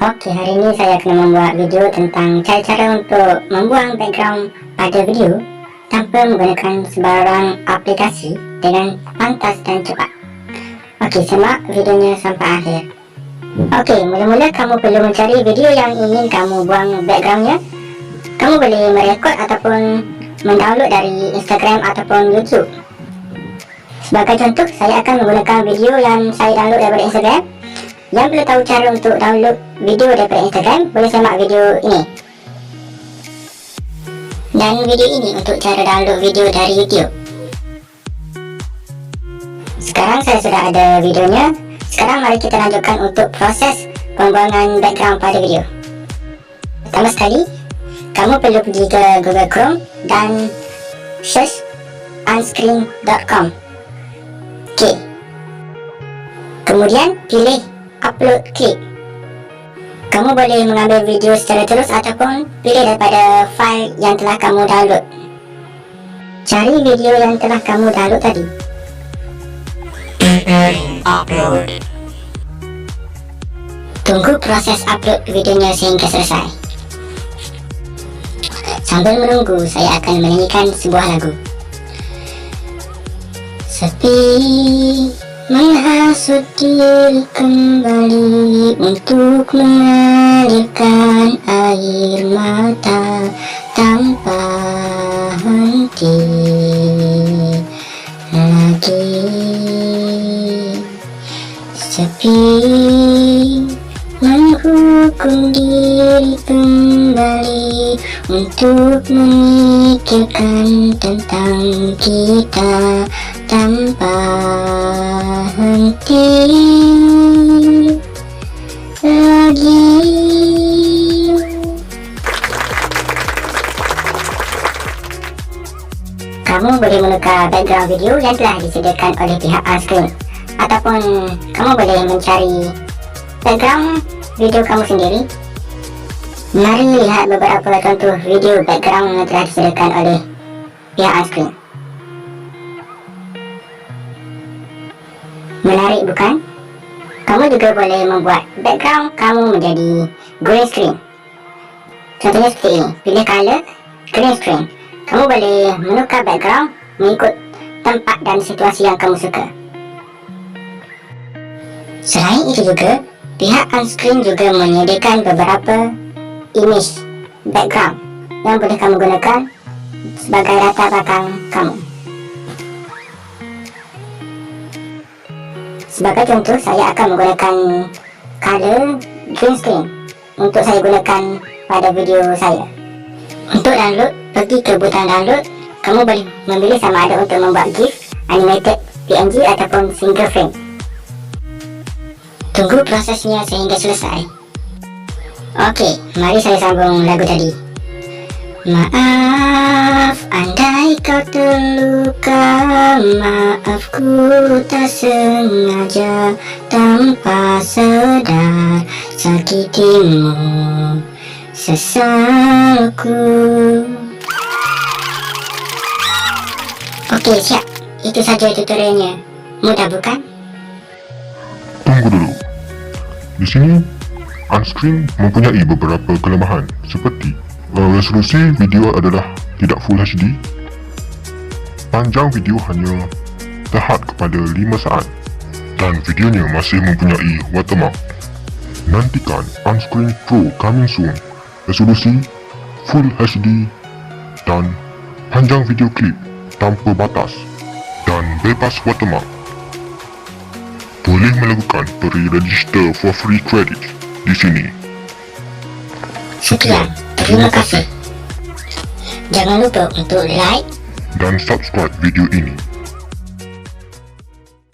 Okey, hari ini saya akan membuat video tentang cara-cara untuk membuang background pada video tanpa menggunakan sebarang aplikasi dengan pantas dan cepat. Okey, simak videonya sampai akhir. Okey, mula-mula kamu perlu mencari video yang ingin kamu buang backgroundnya. Kamu boleh merekod ataupun mendownload dari Instagram ataupun YouTube. Sebagai contoh, saya akan menggunakan video yang saya download daripada Instagram. Yang belum tahu cara untuk download video daripada Instagram, boleh semak video ini. Dan video ini untuk cara download video dari YouTube. Sekarang saya sudah ada videonya. Sekarang mari kita lanjutkan untuk proses pembuangan background pada video. Pertama sekali, kamu perlu pergi ke Google Chrome dan search unscreen.com. Okey. Kemudian pilih upload clip. Kamu boleh mengambil video secara terus ataupun pilih daripada file yang telah kamu download. Cari video yang telah kamu download tadi. Upload. Tunggu proses upload videonya sehingga selesai. Sambil menunggu, saya akan menyanyikan sebuah lagu. Sepi menghasut diri kembali untuk mengalirkan air mata tanpa henti lagi. Sepi menghukum diri kembali untuk memikirkan tentang kita tanpa henti lagi. Kamu boleh menukar background video yang telah disediakan oleh pihak Unscreen, ataupun kamu boleh mencari background video kamu sendiri. Mari lihat beberapa contoh video background yang telah disediakan oleh pihak Unscreen. Menarik bukan? Kamu juga boleh membuat background kamu menjadi green screen. Contohnya seperti ini. Pilih color green screen. Kamu boleh menukar background mengikut tempat dan situasi yang kamu suka. Selain itu juga, pihak Unscreen juga menyediakan beberapa image background yang boleh kamu gunakan sebagai latar belakang kamu. Sebagai contoh, saya akan menggunakan color green screen untuk saya gunakan pada video saya. Untuk download, pergi ke butang download. Kamu boleh memilih sama ada untuk membuat GIF, animated PNG ataupun single frame. Tunggu prosesnya sehingga selesai. Okey, mari saya sambung lagu tadi. Maaf, andai kau terluka, maafku tak sengaja, tanpa sadar sakitimu, sesalku. Okey, siap. Itu saja tutorialnya. Mudah bukan? Tunggu dulu. Di sini, Unscreen mempunyai beberapa kelemahan seperti resolusi video adalah tidak Full HD, panjang video hanya terhad kepada 5 saat, dan videonya masih mempunyai watermark. Nantikan Unscreen Pro coming soon, resolusi Full HD dan panjang video klip tanpa batas dan bebas watermark. Boleh melakukan pre-register for free credit di sini. Sekian, terima kasih. Jangan lupa untuk like dan subscribe video ini.